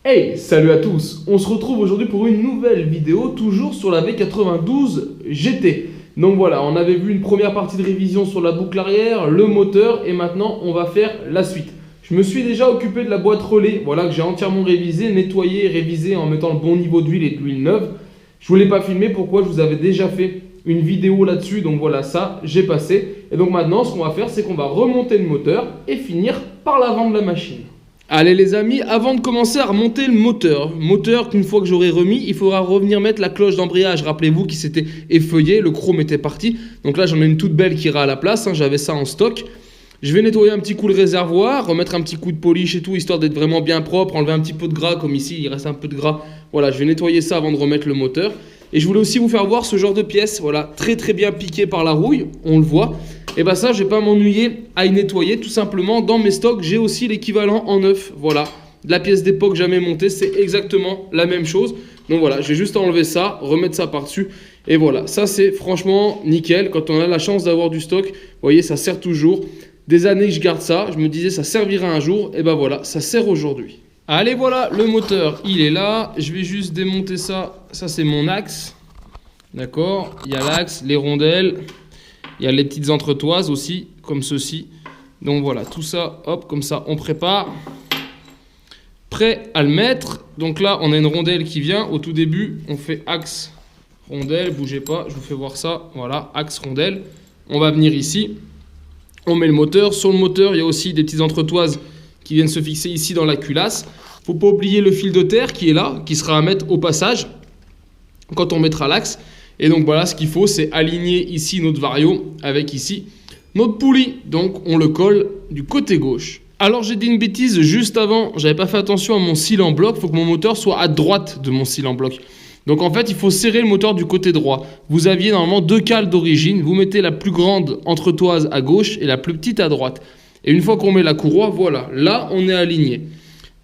Hey, salut à tous! On se retrouve aujourd'hui pour une nouvelle vidéo, toujours sur la V92 GT. Donc voilà, on avait vu une première partie de révision sur la boucle arrière, le moteur, et maintenant on va faire la suite. Je me suis déjà occupé de la boîte relais, voilà, que j'ai entièrement révisé, nettoyé, révisé en mettant le bon niveau d'huile et de l'huile neuve. Je ne voulais pas filmer, pourquoi? Je vous avais déjà fait une vidéo là-dessus, donc voilà, ça, j'ai passé. Et donc maintenant, ce qu'on va faire, c'est qu'on va remonter le moteur et finir par l'avant de la machine. Allez les amis, avant de commencer à remonter le moteur qu'une fois que j'aurai remis, il faudra revenir mettre la cloche d'embrayage. Rappelez-vous qu'il s'était effeuillé, le chrome était parti. Donc là j'en ai une toute belle qui ira à la place, j'avais ça en stock. Je vais nettoyer un petit coup le réservoir, remettre un petit coup de polish et tout, histoire d'être vraiment bien propre, enlever un petit peu de gras, comme ici il reste un peu de gras. Voilà, je vais nettoyer ça avant de remettre le moteur. Et je voulais aussi vous faire voir ce genre de pièce, voilà, très bien piqué par la rouille, on le voit. Et bien ça, je vais pas m'ennuyer à y nettoyer, tout simplement. Dans mes stocks, j'ai aussi l'équivalent en neuf, voilà. De la pièce d'époque jamais montée, c'est exactement la même chose. Donc voilà, je vais juste enlever ça, remettre ça par-dessus. Et voilà, ça c'est franchement nickel. Quand on a la chance d'avoir du stock, vous voyez, ça sert toujours. Des années que je garde ça, je me disais ça servira un jour. Et ben voilà, ça sert aujourd'hui. Allez voilà, le moteur, il est là. Je vais juste démonter ça. Ça c'est mon axe. D'accord, il y a l'axe, les rondelles. Il y a les petites entretoises aussi, comme ceci. Donc voilà, tout ça, hop, comme ça, on prépare. Prêt à le mettre. Donc là, on a une rondelle qui vient. Au tout début, on fait axe, rondelle, bougez pas, je vous fais voir ça. Voilà, axe, rondelle. On va venir ici. On met le moteur. Sur le moteur, il y a aussi des petites entretoises qui viennent se fixer ici dans la culasse. Faut pas oublier le fil de terre qui est là, qui sera à mettre au passage quand on mettra l'axe. Et donc voilà, ce qu'il faut, c'est aligner ici notre vario avec ici notre poulie. Donc on le colle du côté gauche. Alors j'ai dit une bêtise juste avant, j'avais pas fait attention à mon cil en bloc. Il faut que mon moteur soit à droite de mon cil en bloc. Donc en fait, il faut serrer le moteur du côté droit. Vous aviez normalement deux cales d'origine. Vous mettez la plus grande entretoise à gauche et la plus petite à droite. Et une fois qu'on met la courroie, voilà, là on est aligné.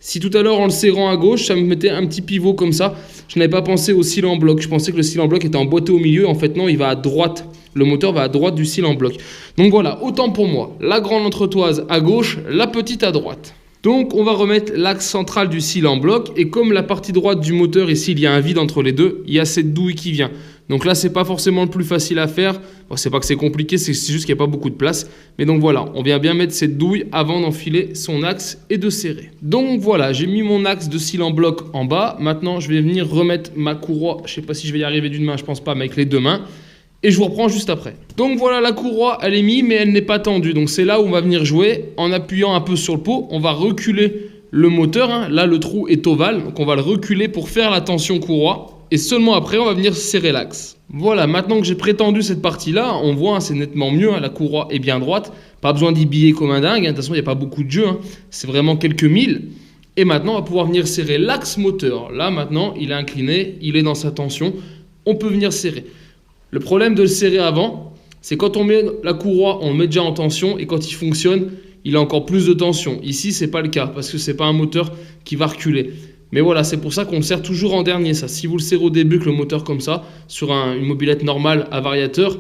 Si tout à l'heure, en le serrant à gauche, ça me mettait un petit pivot comme ça, je n'avais pas pensé au cil en bloc. Je pensais que le cil en bloc était emboîté au milieu. En fait, non, il va à droite. Le moteur va à droite du cil en bloc. Donc voilà, autant pour moi. La grande entretoise à gauche, la petite à droite. Donc, on va remettre l'axe central du cil en bloc. Et comme la partie droite du moteur, ici, il y a un vide entre les deux, il y a cette douille qui vient. Donc là, c'est pas forcément le plus facile à faire. Bon, c'est pas que c'est compliqué, c'est juste qu'il n'y a pas beaucoup de place. Mais donc voilà, on vient bien mettre cette douille avant d'enfiler son axe et de serrer. Donc voilà, j'ai mis mon axe de cil en bloc en bas. Maintenant, je vais venir remettre ma courroie. Je sais pas si je vais y arriver d'une main, je pense pas, mais avec les deux mains. Et je vous reprends juste après. Donc voilà, la courroie, elle est mise, mais elle n'est pas tendue. Donc c'est là où on va venir jouer. En appuyant un peu sur le pot, on va reculer le moteur. Là, le trou est ovale, donc on va le reculer pour faire la tension courroie. Et seulement après, on va venir serrer l'axe. Voilà, maintenant que j'ai prétendu cette partie-là, on voit, c'est nettement mieux. La courroie est bien droite. Pas besoin d'y biller comme un dingue. De toute façon, il n'y a pas beaucoup de jeu. C'est vraiment quelques milles. Et maintenant, on va pouvoir venir serrer l'axe moteur. Là, maintenant, il est incliné, il est dans sa tension. On peut venir serrer. Le problème de le serrer avant, c'est quand on met la courroie, on le met déjà en tension. Et quand il fonctionne, il a encore plus de tension. Ici, c'est pas le cas parce que c'est pas un moteur qui va reculer. Mais voilà, c'est pour ça qu'on le serre toujours en dernier, ça. Si vous le serrez au début que le moteur comme ça, sur une mobilette normale à variateur,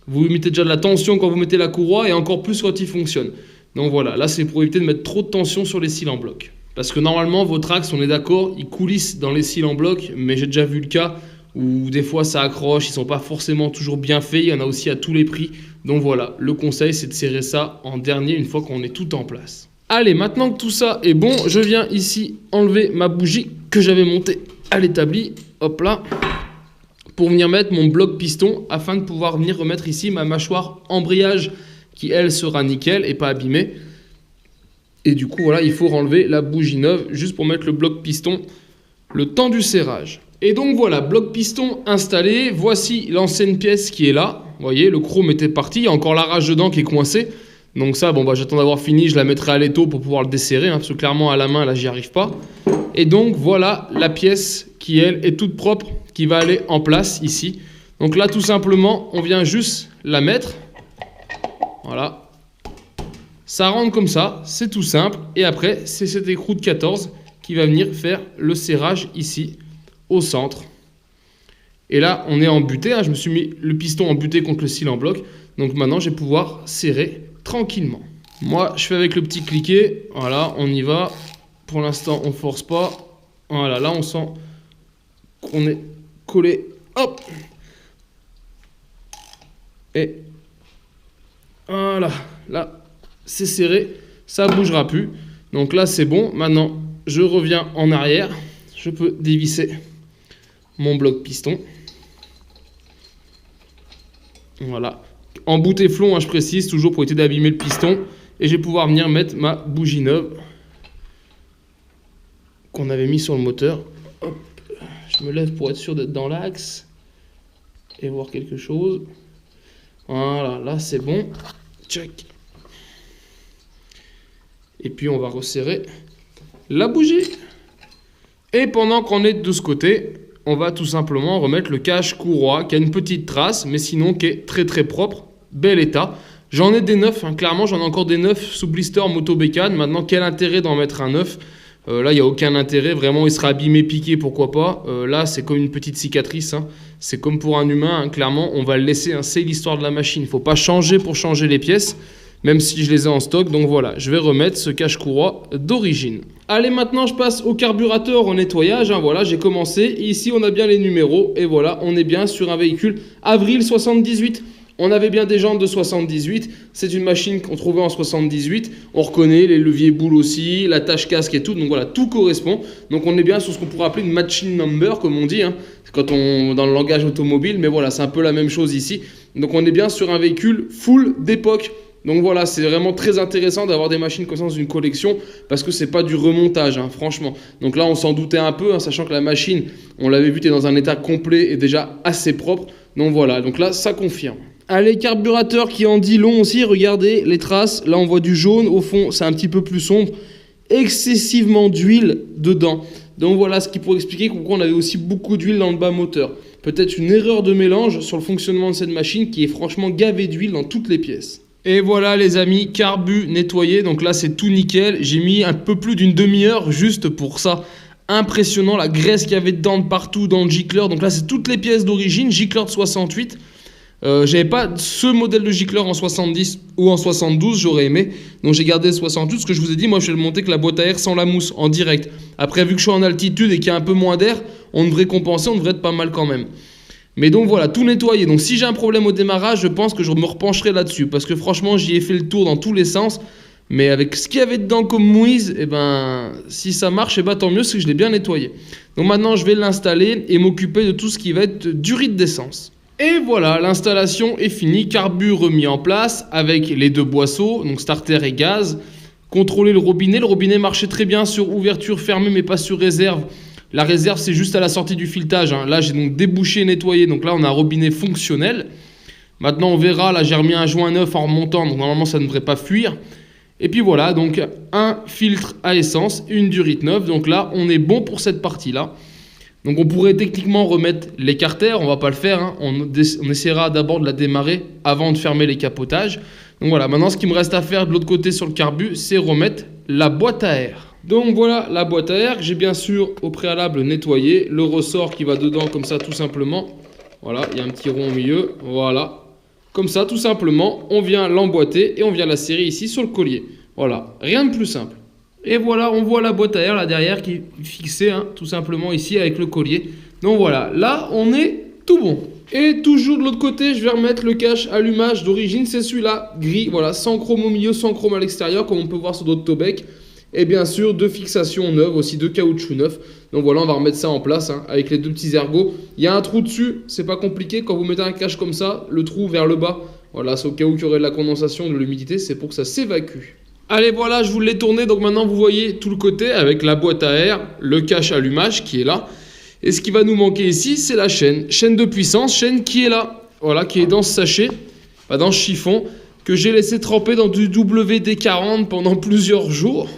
vous mettez déjà de la tension quand vous mettez la courroie et encore plus quand il fonctionne. Donc voilà, là c'est pour éviter de mettre trop de tension sur les cils en bloc. Parce que normalement, votre axe, on est d'accord, il coulisse dans les cils en bloc, mais j'ai déjà vu le cas où des fois ça accroche, ils sont pas forcément toujours bien faits, il y en a aussi à tous les prix. Donc voilà, le conseil c'est de serrer ça en dernier une fois qu'on est tout en place. Allez, maintenant que tout ça est bon, je viens ici enlever ma bougie que j'avais montée à l'établi. Hop là. Pour venir mettre mon bloc piston afin de pouvoir venir remettre ici ma mâchoire embrayage qui, elle, sera nickel et pas abîmée. Et du coup, voilà, il faut renlever la bougie neuve juste pour mettre le bloc piston le temps du serrage. Et donc voilà, bloc piston installé. Voici l'ancienne pièce qui est là. Vous voyez, le chrome était parti. Il y a encore la rage dedans qui est coincée. Donc ça, bon, j'attends d'avoir fini, je la mettrai à l'étau pour pouvoir le desserrer, parce que clairement à la main, là, j'y arrive pas. Et donc voilà la pièce qui, elle, est toute propre, qui va aller en place ici. Donc là, tout simplement, on vient juste la mettre. Voilà. Ça rentre comme ça, c'est tout simple. Et après, c'est cet écrou de 14 qui va venir faire le serrage ici, au centre. Et là, on est embuté, je me suis mis le piston embuté contre le cil en bloc. Donc maintenant, je vais pouvoir serrer tranquillement. Moi, je fais avec le petit cliquet. Voilà, on y va. Pour l'instant, on force pas. Voilà, là on sent qu'on est collé. Hop. Et voilà, là c'est serré, ça bougera plus. Donc là c'est bon. Maintenant je reviens en arrière. Je peux dévisser mon bloc piston. Voilà. En bout téflon, hein, je précise, toujours pour éviter d'abîmer le piston. Et je vais pouvoir venir mettre ma bougie neuve qu'on avait mis sur le moteur. Hop. Je me lève pour être sûr d'être dans l'axe et voir quelque chose. Voilà, là c'est bon. Check. Et puis on va resserrer la bougie. Et pendant qu'on est de ce côté, on va tout simplement remettre le cache-courroie qui a une petite trace, mais sinon qui est très très propre, bel état. J'en ai des neufs, hein, clairement j'en ai encore des neufs sous blister moto bécane. Maintenant, quel intérêt d'en mettre un neuf? Là, il n'y a aucun intérêt, vraiment il sera abîmé, piqué, pourquoi pas. Là, c'est comme une petite cicatrice, hein. C'est comme pour un humain, hein. Clairement, on va le laisser, hein. C'est l'histoire de la machine. Il ne faut pas changer pour changer les pièces, même si je les ai en stock. Donc voilà, je vais remettre ce cache-courroie d'origine. Allez, maintenant je passe au carburateur au nettoyage, hein. Voilà, j'ai commencé. Et ici, on a bien les numéros. Et voilà, on est bien sur un véhicule avril 78. On avait bien des jantes de 78, c'est une machine qu'on trouvait en 78, on reconnaît les leviers boules aussi, la tâche casque et tout, donc voilà, tout correspond. Donc on est bien sur ce qu'on pourrait appeler une machine number, comme on dit, hein, quand on dans le langage automobile, mais voilà, c'est un peu la même chose ici. Donc on est bien sur un véhicule full d'époque. Donc voilà, c'est vraiment très intéressant d'avoir des machines comme ça dans une collection, parce que c'est pas du remontage, hein, franchement. Donc là, on s'en doutait un peu, hein, sachant que la machine, on l'avait vue, était dans un état complet et déjà assez propre. Donc voilà, donc là, ça confirme. Allez, carburateur qui en dit long aussi, regardez les traces, là on voit du jaune, au fond c'est un petit peu plus sombre, excessivement d'huile dedans. Donc voilà ce qui pourrait expliquer pourquoi on avait aussi beaucoup d'huile dans le bas moteur. Peut-être une erreur de mélange sur le fonctionnement de cette machine qui est franchement gavée d'huile dans toutes les pièces. Et voilà les amis, carbu nettoyé, donc là c'est tout nickel, j'ai mis un peu plus d'une demi-heure juste pour ça. Impressionnant la graisse qu'il y avait dedans de partout dans le gicleur, donc là c'est toutes les pièces d'origine, gicleur de 68. J'avais pas ce modèle de gicleur en 70 ou en 72, j'aurais aimé. Donc j'ai gardé le 68. Ce que je vous ai dit, moi je vais le monter avec la boîte à air sans la mousse, en direct. Après, vu que je suis en altitude et qu'il y a un peu moins d'air, on devrait compenser, on devrait être pas mal quand même. Mais donc voilà, tout nettoyé. Donc si j'ai un problème au démarrage, je pense que je me repencherai là-dessus. Parce que franchement, j'y ai fait le tour dans tous les sens. Mais avec ce qu'il y avait dedans comme mouise, eh ben, si ça marche, eh ben, tant mieux, c'est que je l'ai bien nettoyé. Donc maintenant, je vais l'installer et m'occuper de tout ce qui va être durite d'essence. Et voilà, l'installation est finie, carbu remis en place avec les deux boisseaux, donc starter et gaz. Contrôler le robinet marchait très bien sur ouverture fermée mais pas sur réserve. La réserve c'est juste à la sortie du filetage, hein. Là j'ai donc débouché et nettoyé, donc là on a un robinet fonctionnel. Maintenant on verra, là j'ai remis un joint neuf en remontant, donc normalement ça ne devrait pas fuir. Et puis voilà, donc un filtre à essence, une durite neuve, donc là on est bon pour cette partie-là. Donc on pourrait techniquement remettre l'écarter, on va pas le faire, hein. On essaiera d'abord de la démarrer avant de fermer les capotages. Donc voilà, maintenant ce qu'il me reste à faire de l'autre côté sur le carbu, c'est remettre la boîte à air. Donc voilà la boîte à air que j'ai bien sûr au préalable nettoyé, le ressort qui va dedans comme ça tout simplement. Voilà, il y a un petit rond au milieu, voilà. Comme ça tout simplement, on vient l'emboîter et on vient la serrer ici sur le collier. Voilà, rien de plus simple. Et voilà, on voit la boîte à air là derrière qui est fixée, hein, tout simplement ici avec le collier. Donc voilà, là on est tout bon. Et toujours de l'autre côté, je vais remettre le cache allumage d'origine, c'est celui-là, gris, voilà, sans chrome au milieu, sans chrome à l'extérieur, comme on peut voir sur d'autres Tobec. Et bien sûr, deux fixations neuves, aussi deux caoutchouc neufs. Donc voilà, on va remettre ça en place, hein, avec les deux petits ergots. Il y a un trou dessus, c'est pas compliqué, quand vous mettez un cache comme ça, le trou vers le bas, voilà, c'est au cas où il y aurait de la condensation, de l'humidité, c'est pour que ça s'évacue. Allez, voilà, je vous l'ai tourné, donc maintenant vous voyez tout le côté avec la boîte à air, le cache allumage qui est là. Et ce qui va nous manquer ici, c'est la chaîne. Chaîne de puissance, chaîne qui est là, voilà, qui est dans ce sachet, dans ce chiffon, que j'ai laissé tremper dans du WD-40 pendant plusieurs jours.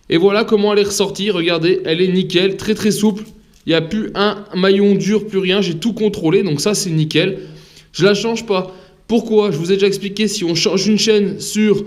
Et voilà comment elle est ressortie, regardez, elle est nickel, très très souple. Il n'y a plus un maillon dur, plus rien, j'ai tout contrôlé, donc ça c'est nickel. Je la change pas. Pourquoi? Je vous ai déjà expliqué, si on change une chaîne sur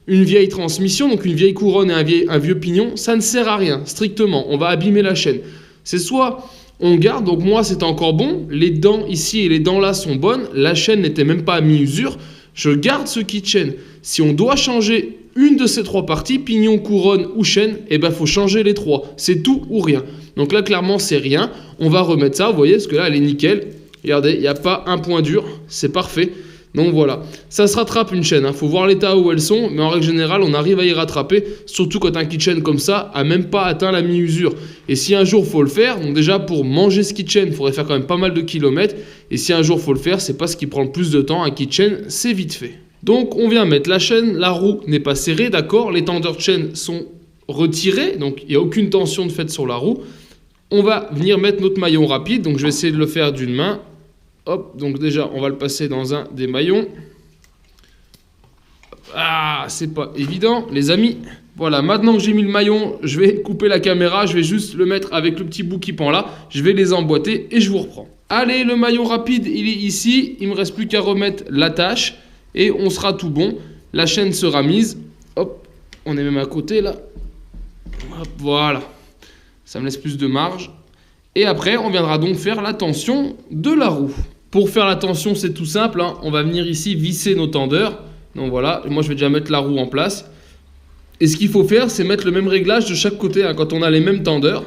une vieille transmission, donc une vieille couronne et un vieux pignon, ça ne sert à rien, strictement. On va abîmer la chaîne. C'est soit on garde, donc moi c'est encore bon, les dents ici et les dents là sont bonnes, la chaîne n'était même pas à mi-usure, je garde ce kit chaîne. Si on doit changer une de ces trois parties, pignon, couronne ou chaîne, et ben faut changer les trois. C'est tout ou rien. Donc là, clairement, c'est rien. On va remettre ça, vous voyez, parce que là, elle est nickel. Regardez, il n'y a pas un point dur, c'est parfait. Donc voilà, ça se rattrape une chaîne, faut voir l'état où elles sont, mais en règle générale, on arrive à y rattraper, surtout quand un kit chain comme ça a même pas atteint la mi-usure. Et si un jour faut le faire, donc déjà pour manger ce kit chain, il faudrait faire quand même pas mal de kilomètres, et si un jour faut le faire, c'est pas ce qui prend le plus de temps, un kit chain, c'est vite fait. Donc on vient mettre la chaîne, la roue n'est pas serrée, d'accord, les tendeurs de chaîne sont retirés, donc il n'y a aucune tension de fait sur la roue. On va venir mettre notre maillon rapide, donc je vais essayer de le faire d'une main. Hop, donc déjà, on va le passer dans un des maillons. Ah, c'est pas évident, les amis. Voilà, maintenant que j'ai mis le maillon, je vais couper la caméra. Je vais juste le mettre avec le petit bout qui pend là. Je vais les emboîter et je vous reprends. Allez, le maillon rapide, il est ici. Il me reste plus qu'à remettre l'attache et on sera tout bon. La chaîne sera mise. Hop, on est même à côté là. Hop, voilà. Ça me laisse plus de marge. Et après, on viendra donc faire la tension de la roue. Pour faire la tension, c'est tout simple, hein. On va venir ici visser nos tendeurs. Donc voilà, moi je vais déjà mettre la roue en place. Et ce qu'il faut faire, c'est mettre le même réglage de chaque côté, hein. Quand on a les mêmes tendeurs,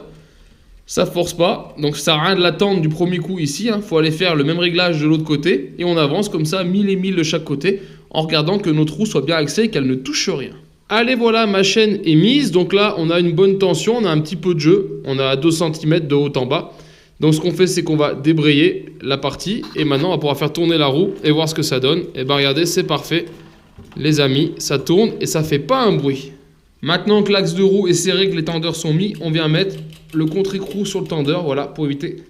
ça force pas. Donc ça sert à rien de la tendre du premier coup ici, hein. Faut aller faire le même réglage de l'autre côté. Et on avance comme ça, 1000 et 1000 de chaque côté, en regardant que notre roue soit bien axée et qu'elle ne touche rien. Allez, voilà, ma chaîne est mise. Donc là, on a une bonne tension, on a un petit peu de jeu. On a 2 cm de haut en bas. Donc ce qu'on fait, c'est qu'on va débrayer la partie et maintenant on va pouvoir faire tourner la roue et voir ce que ça donne. Et bien regardez, c'est parfait les amis, ça tourne et ça fait pas un bruit. Maintenant que l'axe de roue est serré, que les tendeurs sont mis, on vient mettre le contre-écrou sur le tendeur, voilà, pour éviter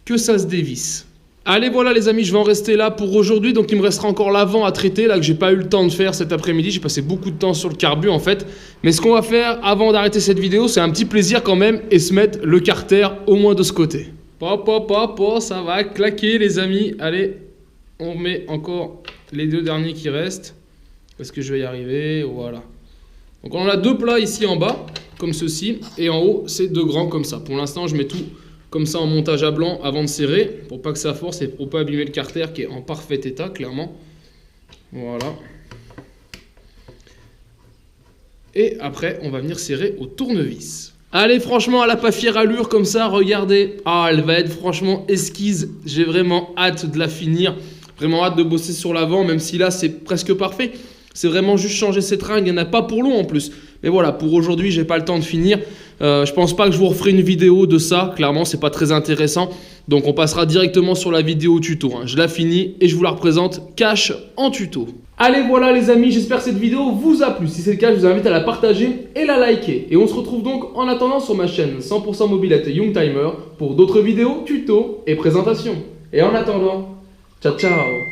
que ça se dévisse. Allez, voilà les amis, je vais en rester là pour aujourd'hui. Donc il me restera encore l'avant à traiter, là que j'ai pas eu le temps de faire cet après-midi. J'ai passé beaucoup de temps sur le carbu en fait. Mais ce qu'on va faire avant d'arrêter cette vidéo, c'est un petit plaisir quand même et se mettre le carter au moins de ce côté. Ça va claquer les amis. Allez, on met encore les 2 derniers qui restent. Est-ce que je vais y arriver? Voilà. Donc on a 2 plats ici en bas, comme ceci. Et en haut, c'est 2 grands comme ça. Pour l'instant, je mets tout comme ça en montage à blanc avant de serrer. Pour pas que ça force et pour pas abîmer le carter qui est en parfait état, clairement. Voilà. Et après, on va venir serrer au tournevis. Allez, franchement, elle a pas fière allure comme ça, regardez. Ah, elle va être franchement esquisse. J'ai vraiment hâte de la finir. Vraiment hâte de bosser sur l'avant, même si là, c'est presque parfait. C'est vraiment juste changer ces tringles. Il n'y en a pas pour long en plus. Mais voilà, pour aujourd'hui, j'ai pas le temps de finir. Je pense pas que je vous referai une vidéo de ça. Clairement, c'est pas très intéressant. Donc, on passera directement sur la vidéo tuto. Je la finis et je vous la représente cash en tuto. Allez, voilà les amis, j'espère que cette vidéo vous a plu. Si c'est le cas, je vous invite à la partager et la liker. Et on se retrouve donc en attendant sur ma chaîne 100% mobilette Youngtimer pour d'autres vidéos, tutos et présentations. Et en attendant, ciao ciao.